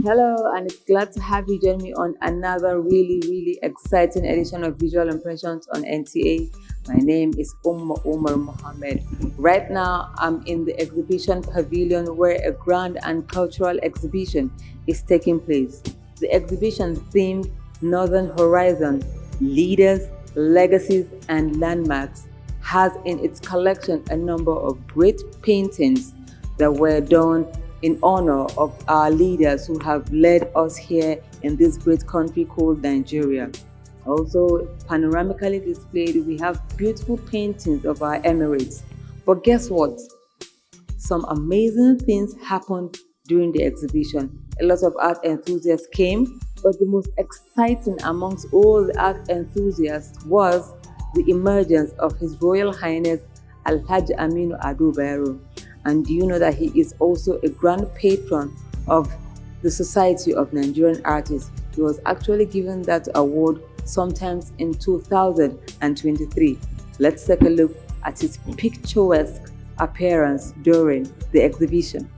Hello, and it's glad to have you join me on another really exciting edition of Visual Impressions on NTA. My name is Umar Mohammed. Right now, I'm in the exhibition pavilion where a grand and cultural exhibition is taking place. The exhibition themed Northern Horizon, Leaders, Legacies, and Landmarks has in its collection a number of great paintings that were done in honor of our leaders who have led us here in this great country called Nigeria. Also, panoramically displayed, we have beautiful paintings of our Emirates. But guess what? Some amazing things happened during the exhibition. A lot of art enthusiasts came, but the most exciting amongst all the art enthusiasts was the emergence of His Royal Highness Alhaji Aminu Ado Bayero. And do you know that he is also a grand patron of the Society of Nigerian Artists? He was actually given that award sometimes in 2023. Let's take a look at his picturesque appearance during the exhibition.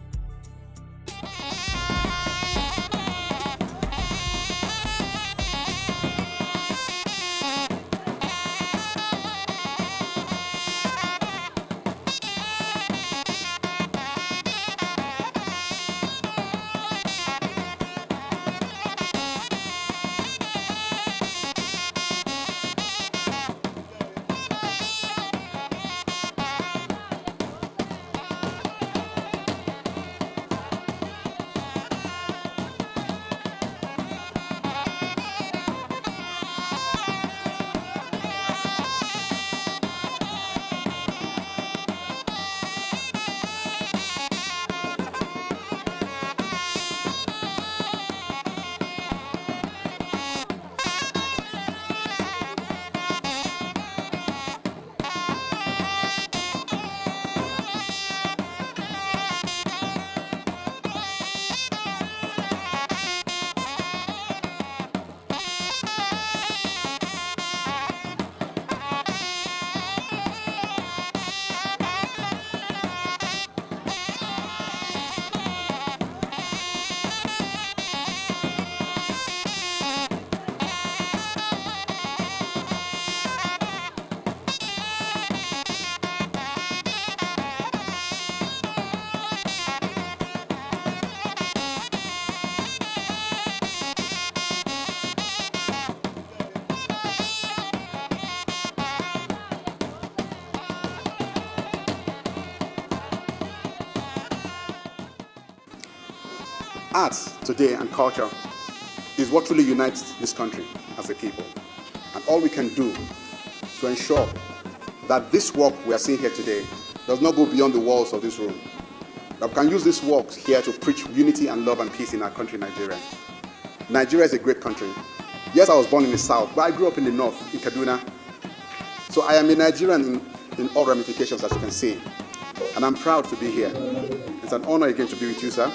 Arts today and culture is what really unites this country as a people. And all we can do to ensure that this work we are seeing here today does not go beyond the walls of this room. That we can use this work here to preach unity and love and peace in our country, Nigeria. Nigeria is a great country. Yes, I was born in the south, but I grew up in the north, in Kaduna. So I am a Nigerian in all ramifications, as you can see. And I'm proud to be here. It's an honor again to be with you, sir.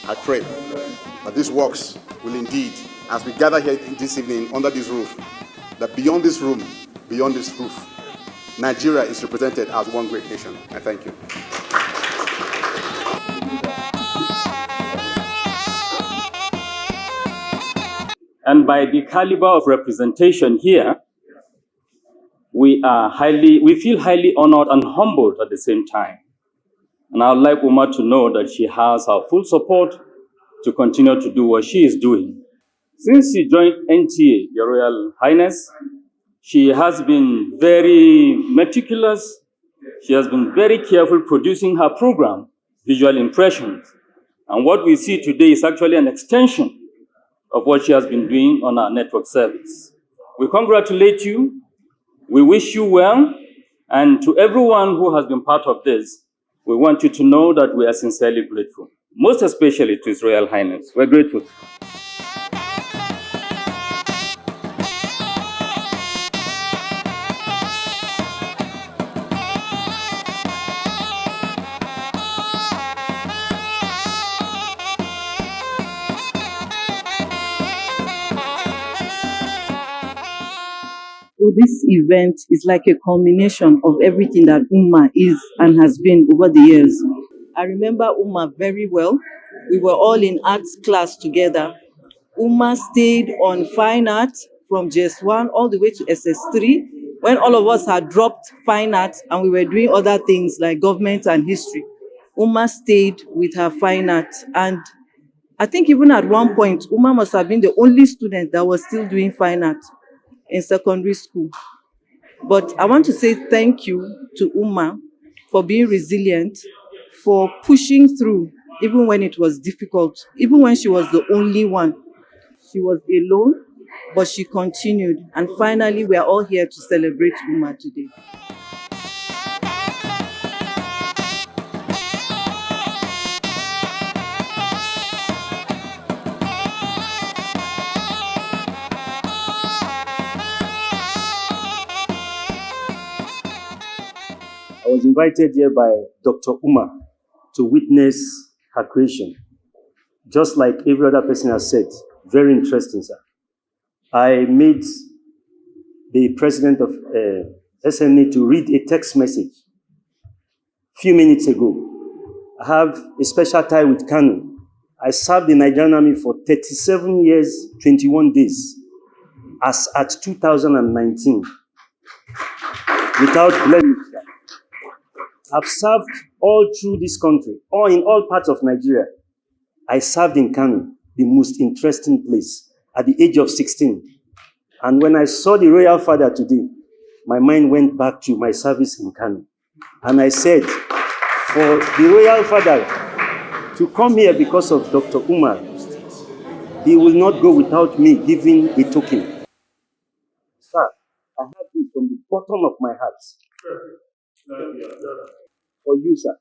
I pray that these works will indeed, as we gather here this evening under this roof, that beyond this room, beyond this roof, Nigeria is represented as one great nation. I thank you. And by the caliber of representation here, we feel highly honored and humbled at the same time. And I would like Uma to know that she has our full support to continue to do what she is doing. Since she joined NTA, Your Royal Highness, she has been very meticulous. She has been very careful producing her program, Visual Impressions. And what we see today is actually an extension of what she has been doing on our network service. We congratulate you. We wish you well. And to everyone who has been part of this, we want you to know that we are sincerely grateful, most especially to His Royal Highness. We're grateful. So this event is like a culmination of everything that Umma is and has been over the years. I remember Uma very well. We were all in arts class together. Uma stayed on fine art from JS1 all the way to SS3 when all of us had dropped fine art and we were doing other things like government and history. Uma stayed with her fine art, and I think even at one point, Uma must have been the only student that was still doing fine art in secondary school. But I want to say thank you to Uma for being resilient, for pushing through, even when it was difficult, even when she was the only one. She was alone, but she continued. And finally, we are all here to celebrate Uma today. I was invited here by Dr. Uma to witness her creation. Just like every other person has said, very interesting, sir. I made the president of SNA to read a text message a few minutes ago. I have a special tie with Kanu. I served the Nigerian Army for 37 years, 21 days, as at 2019, without blemish. I've served all through this country, or in all parts of Nigeria. I served in Kano, the most interesting place, at the age of 16. And when I saw the royal father today, my mind went back to my service in Kano. And I said, for the royal father to come here because of Dr. Umar, he will not go without me giving a token. Sir, I have this from the bottom of my heart. For you, sir.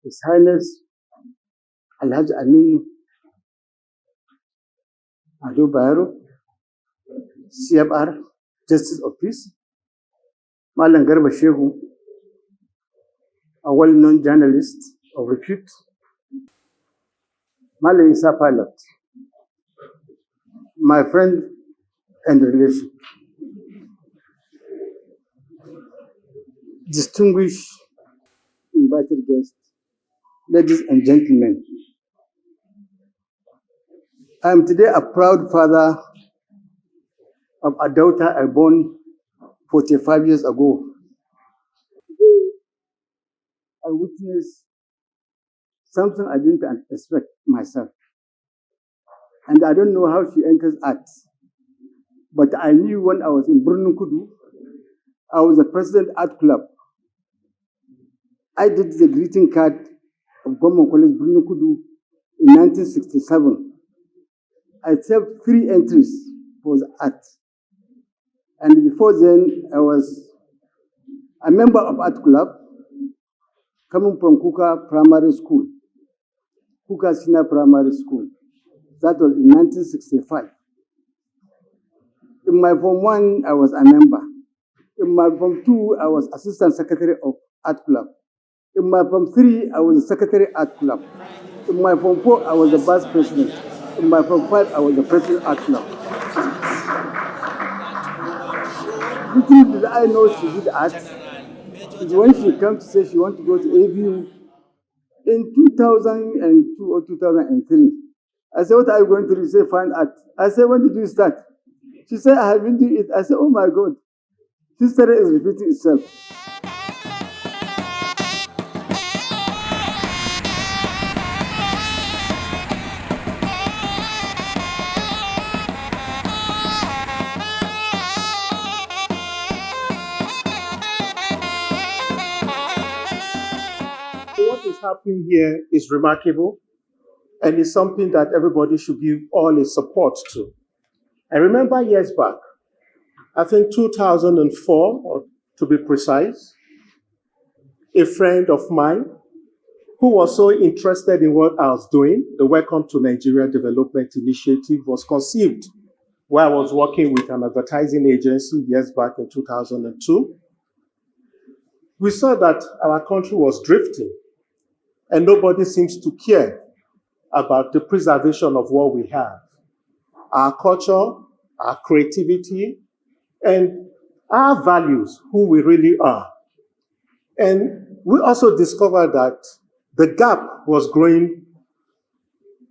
His Highness Alhaji Aminu Ado Bayero, CFR, Justice of Peace, Malam Garba Shehu, a well-known journalist of repute, Malam Isa Pilot, my friend and relation, distinguished invited guests, ladies and gentlemen, I am today a proud father of a daughter I born 45 years ago. Today, I witnessed something I didn't expect myself. And I don't know how she enters art. But I knew when I was in Kudu, I was the president art club. I did the greeting card of Government College Kudu in 1967. I served 3 entries for the art. And before then, I was a member of art club coming from Kuka Primary School, Kuka Senior Primary School. That was in 1965. In my Form 1, I was a member. In my Form 2, I was assistant secretary of art club. In my Form 3, I was the secretary art club. In my Form 4, I was the vice president. In my Form 5, I was the president art club. Little did I know she did art is when she came to say she wanted to go to ABU in 2002 or 2003. I said, what are you going to do? She said, fine art. I said, when did you start? She said, I have been doing it. I said, oh my God. History is repeating itself. What is happening here is remarkable. and it's something that everybody should give all its support to. I remember years back, I think 2004, or to be precise, a friend of mine who was so interested in what I was doing, the Welcome to Nigeria Development Initiative, was conceived while I was working with an advertising agency years back in 2002. We saw that our country was drifting and nobody seems to care about the preservation of what we have, our culture, our creativity, and our values, who we really are. And we also discovered that the gap was growing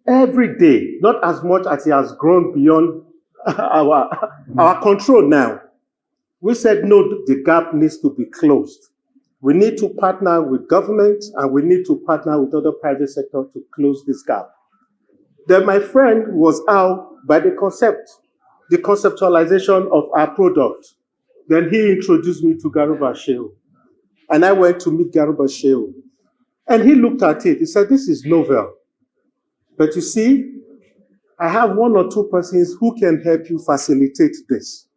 every day, not as much as it has grown beyond our control now. We said, no, the gap needs to be closed. We need to partner with government and we need to partner with other private sector to close this gap. Then my friend was out by the conceptualization of our product. Then he introduced me to Garuba Shehu. And I went to meet Garuba Shehu. And he looked at it. He said, this is novel. But you see, I have one or two persons who can help you facilitate this.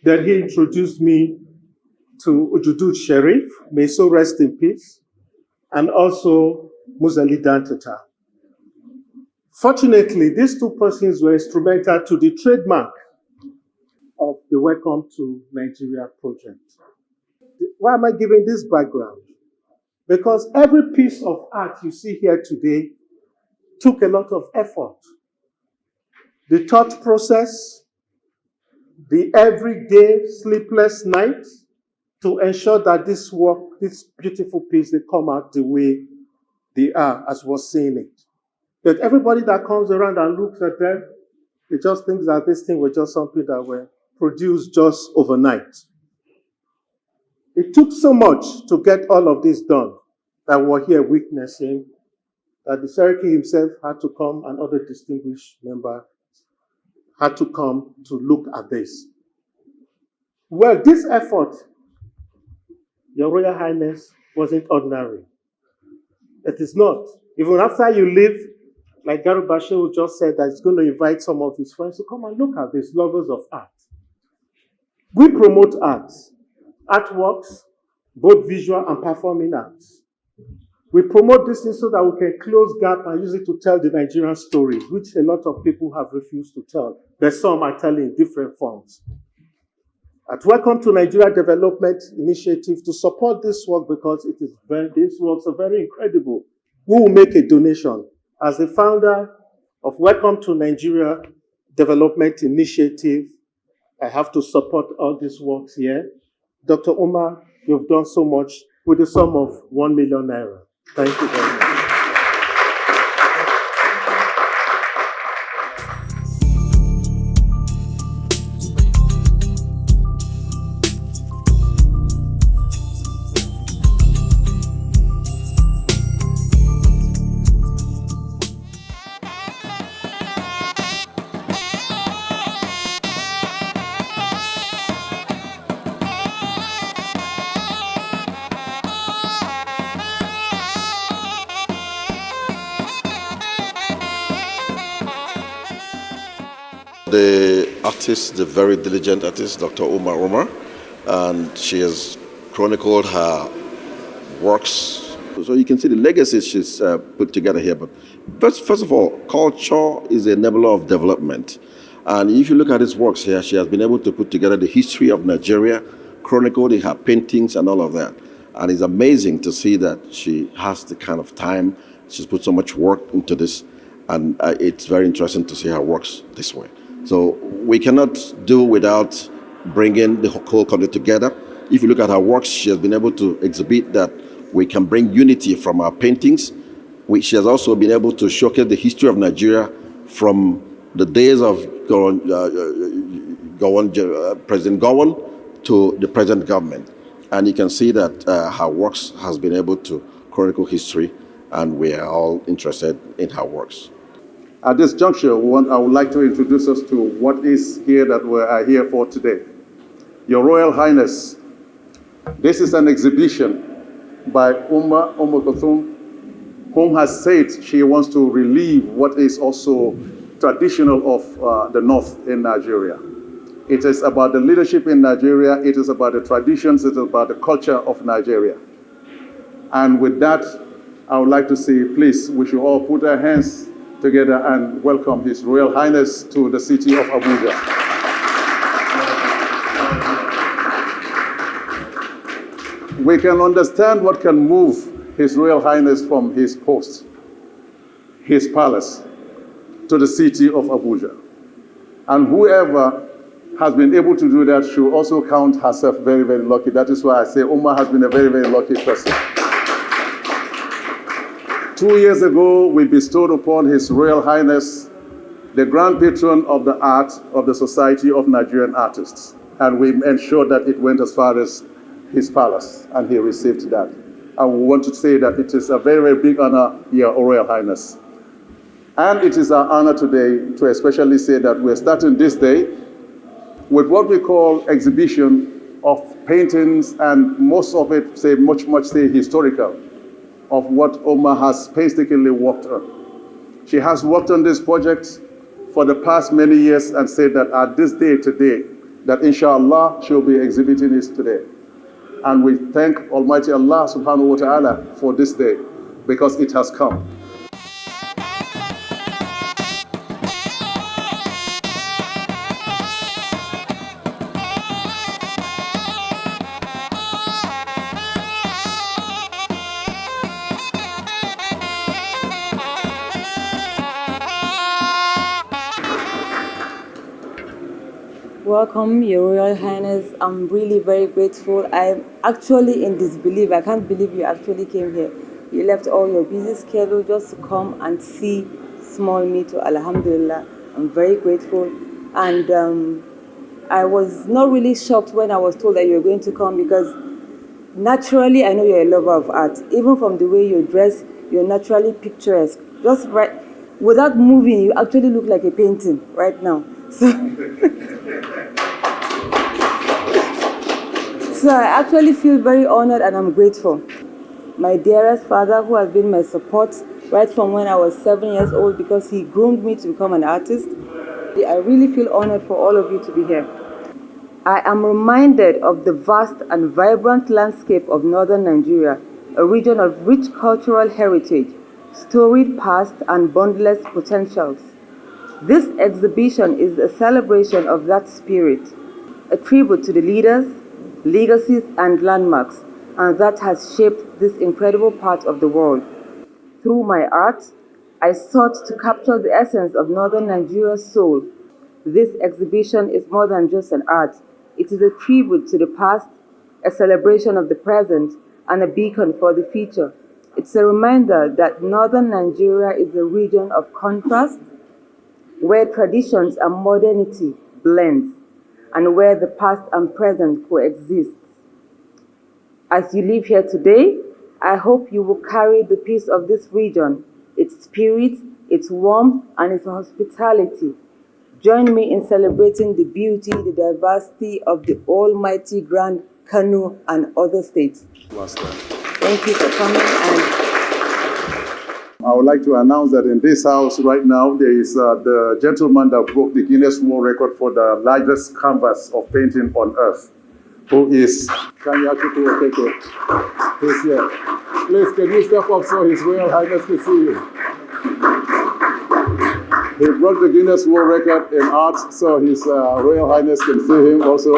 Then he introduced me to Ujudud Sherif, may so rest in peace, and also Muzali Dantata. Fortunately, these two persons were instrumental to the trademark of the Welcome to Nigeria project. Why am I giving this background? Because every piece of art you see here today took a lot of effort. The thought process, the everyday sleepless nights to ensure that this work, this beautiful piece, they come out the way they are as we're seeing it. But everybody that comes around and looks at them, they just think that this thing was just something that were produced just overnight. It took so much to get all of this done that we're here witnessing, that the Seriki himself had to come and other distinguished members had to come to look at this. Well, this effort, Your Royal Highness, wasn't ordinary. It is not. Even after you leave, like Garuba Shehu just said, that he's going to invite some of his friends to come and look at this, lovers of art. We promote arts, artworks, both visual and performing arts. We promote this thing so that we can close gap and use it to tell the Nigerian stories, which a lot of people have refused to tell, but some are telling in different forms. At Welcome to Nigeria Development Initiative to support this work, because it is these works are very incredible. We will make a donation. As the founder of Welcome to Nigeria Development Initiative, I have to support all these works here. Dr. Umar, you've done so much with the sum of 1 million naira. Thank you very much. The artist, the very diligent artist, Dr. Umar, and she has chronicled her works. So you can see the legacy she's put together here. But first of all, culture is a enabler of development. And if you look at his works here, she has been able to put together the history of Nigeria, chronicled in her paintings and all of that. And it's amazing to see that she has the kind of time, she's put so much work into this. And it's very interesting to see her works this way. So we cannot do without bringing the whole country together. If you look at her works, she has been able to exhibit that we can bring unity from our paintings. She has also been able to showcase the history of Nigeria from the days of President Gowon to the present government. And you can see that her works has been able to chronicle history, and we are all interested in her works. At this juncture, I would like to introduce us to what is here that we are here for today. Your Royal Highness, this is an exhibition by Umar Kulthum whom has said she wants to relieve what is also traditional of the North in Nigeria. It is about the leadership in Nigeria, it is about the traditions, it is about the culture of Nigeria. And with that, I would like to say, please, we should all put our hands together and welcome His Royal Highness to the city of Abuja. We can understand what can move His Royal Highness from his post, his palace, to the city of Abuja. And whoever has been able to do that should also count herself very, very lucky. That is why I say Umar has been a very, very lucky person. 2 years ago, we bestowed upon His Royal Highness the Grand Patron of the Art of the Society of Nigerian Artists. And we ensured that it went as far as his palace, and he received that. And we want to say that it is a very, very big honor, Your Royal Highness. And it is our honor today to especially say that we're starting this day with what we call exhibition of paintings, and most of it, say, much historical, of what Oma has painstakingly worked on. She has worked on this project for the past many years and said that at this day today, that inshallah she'll be exhibiting this today. And we thank Almighty Allah subhanahu wa ta'ala for this day, because it has come. Welcome, Your Royal Highness. I'm really very grateful. I'm actually in disbelief. I can't believe you actually came here. You left all your busy schedule just to come and see small me too. Alhamdulillah. I'm very grateful. And I was not really shocked when I was told that you were going to come, because naturally I know you're a lover of art. Even from the way you dress, you're naturally picturesque. Just right, without moving, you actually look like a painting right now. So I actually feel very honored and I'm grateful. My dearest father, who has been my support right from when I was 7 years old, because he groomed me to become an artist. I really feel honored for all of you to be here. I am reminded of the vast and vibrant landscape of northern Nigeria, a region of rich cultural heritage, storied past and boundless potentials. This exhibition is a celebration of that spirit, a tribute to the leaders, legacies and landmarks, and that has shaped this incredible part of the world. Through my art, I sought to capture the essence of northern Nigeria's soul. This exhibition is more than just an art. It is a tribute to the past, a celebration of the present, and a beacon for the future. It's a reminder that northern Nigeria is a region of contrast, where traditions and modernity blend, and where the past and present coexist. As you live here today, I hope you will carry the peace of this region, its spirit, its warmth, and its hospitality. Join me in celebrating the beauty, the diversity of the almighty Grand Kano and other states. Thank you for coming. I would like to announce that in this house right now, there is the gentleman that broke the Guinness World Record for the largest canvas of painting on earth, who is Kanyachuku Okeke. He's here. Please, can you step up so His Royal Highness can see you? He broke the Guinness World Record in art, so His Royal Highness can see him also.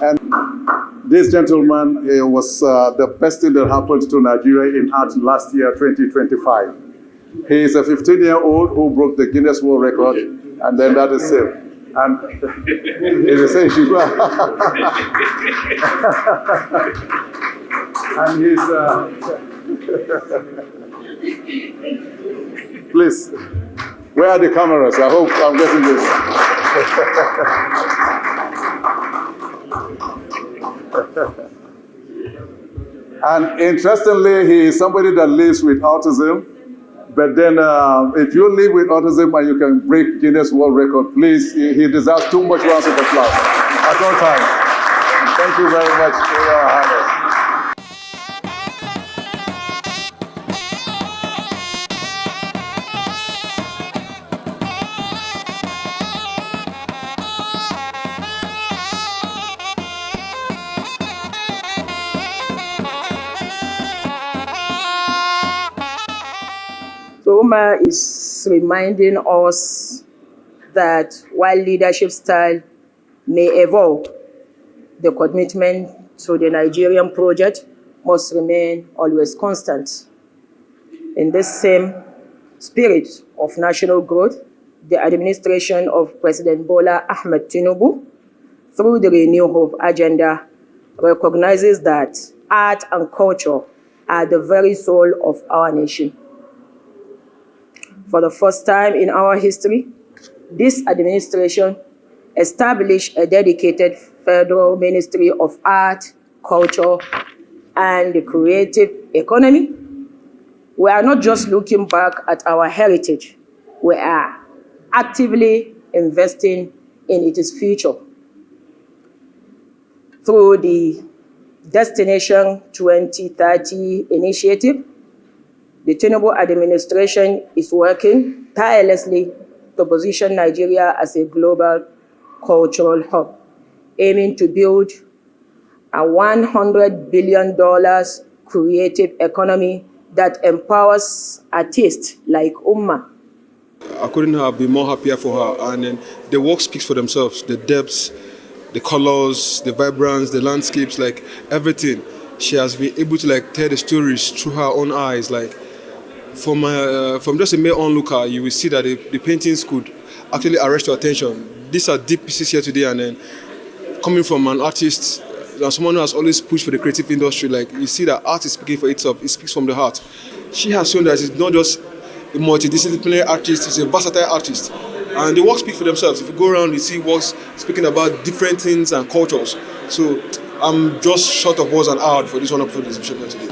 And this gentleman was the best thing that happened to Nigeria in art last year, 2025. He is a 15-year-old who broke the Guinness World Record, and then that is him. And it is a and he's please, where are the cameras? I hope I'm getting this. And interestingly, he is somebody that lives with autism. But then if you live with autism and you can break Guinness World Record, please, he deserves too much rounds of applause at all times. Thank you very much, Your Highness. Umar is reminding us that while leadership style may evolve, the commitment to the Nigerian project must remain always constant. In this same spirit of national growth, the administration of President Bola Ahmed Tinubu, through the Renew Hope agenda, recognizes that art and culture are the very soul of our nation. For the first time in our history, this administration established a dedicated federal Ministry of Art, Culture, and the Creative Economy. We are not just looking back at our heritage, we are actively investing in its future. Through the Destination 2030 initiative, the Tinubu administration is working tirelessly to position Nigeria as a global cultural hub, aiming to build a $100 billion creative economy that empowers artists like Umma. I couldn't have been more happier for her, and then the work speaks for themselves. The depths, the colors, the vibrance, the landscapes, like everything. She has been able to tell the stories through her own eyes. From just a mere onlooker, you will see that the paintings could actually arrest your attention. These are deep pieces here today, and then coming from an artist, someone who has always pushed for the creative industry, you see that art is speaking for itself. It speaks from the heart. She has shown that it's not just a multidisciplinary artist, it's a versatile artist. And the works speak for themselves. If you go around, you see works speaking about different things and cultures. So I'm just short of words and hour for this wonderful exhibition here today.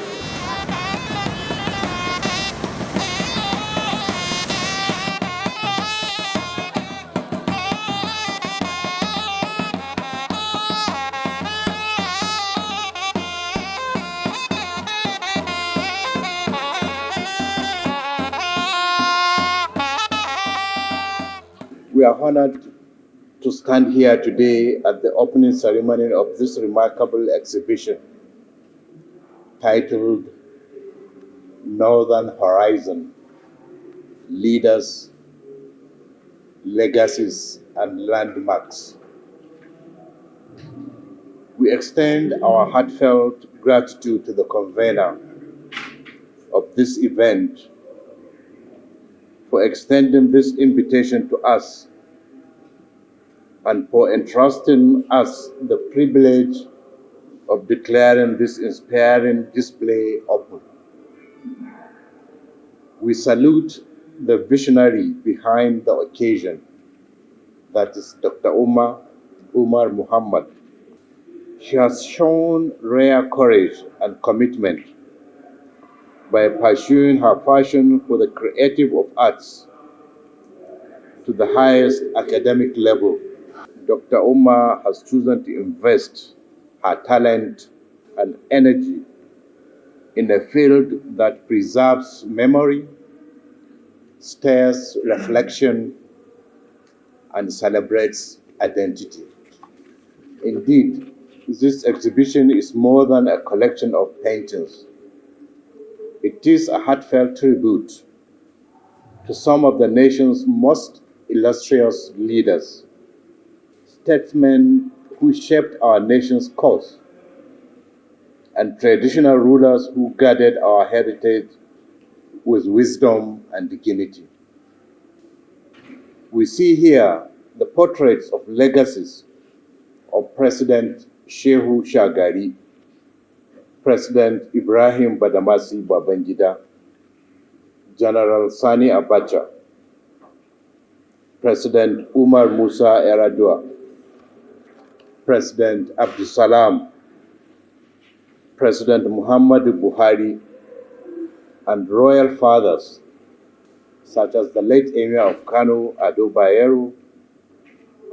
We are honored to stand here today at the opening ceremony of this remarkable exhibition titled Northern Horizon: Leaders, Legacies, and Landmarks. We extend our heartfelt gratitude to the convener of this event for extending this invitation to us and for entrusting us the privilege of declaring this inspiring display open. We salute the visionary behind the occasion, that is Dr. Umar Muhammad. She has shown rare courage and commitment by pursuing her passion for the creative of arts to the highest academic level. Dr. Umar has chosen to invest her talent and energy in a field that preserves memory, stirs reflection, and celebrates identity. Indeed, this exhibition is more than a collection of paintings. It is a heartfelt tribute to some of the nation's most illustrious leaders, statesmen who shaped our nation's course, and traditional rulers who guarded our heritage with wisdom and dignity. We see here the portraits of legacies of President Shehu Shagari, President Ibrahim Badamasi Babangida, General Sani Abacha, President Umar Musa Yar'Adua, President Abdulsalam, President Muhammadu Buhari, and royal fathers such as the late Emir of Kano, Ado Bayero,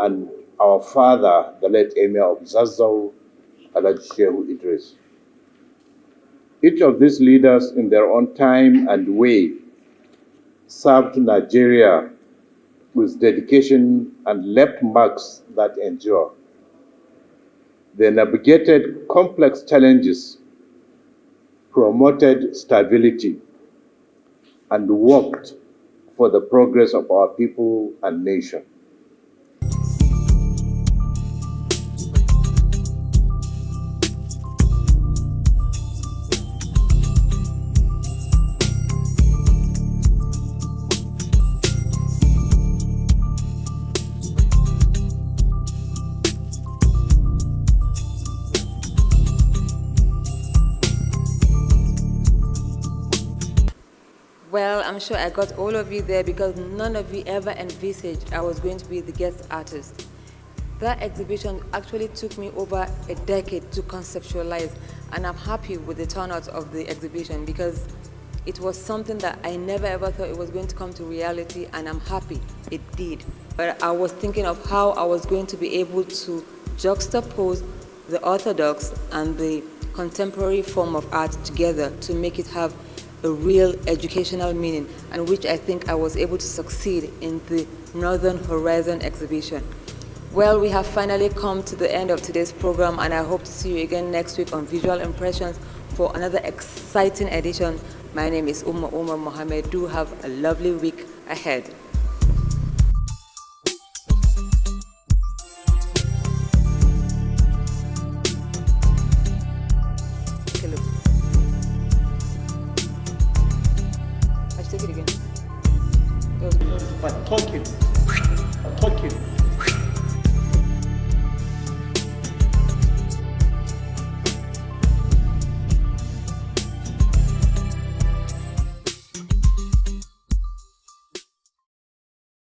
and our father, the late Emir of Zazzau, Alhaji Shehu Idris. Each of these leaders in their own time and way served Nigeria with dedication and left marks that endure. They navigated complex challenges, promoted stability, and worked for the progress of our people and nation. Well, I'm sure I got all of you there because none of you ever envisaged I was going to be the guest artist. That exhibition actually took me over a decade to conceptualize, and I'm happy with the turnout of the exhibition because it was something that I never ever thought it was going to come to reality, and I'm happy it did. But I was thinking of how I was going to be able to juxtapose the orthodox and the contemporary form of art together to make it have a real educational meaning, and which I think I was able to succeed in the Northern Horizon exhibition. Well, we have finally come to the end of today's program, and I hope to see you again next week on Visual Impressions for another exciting edition. My name is Umar Mohammed. Do have a lovely week ahead.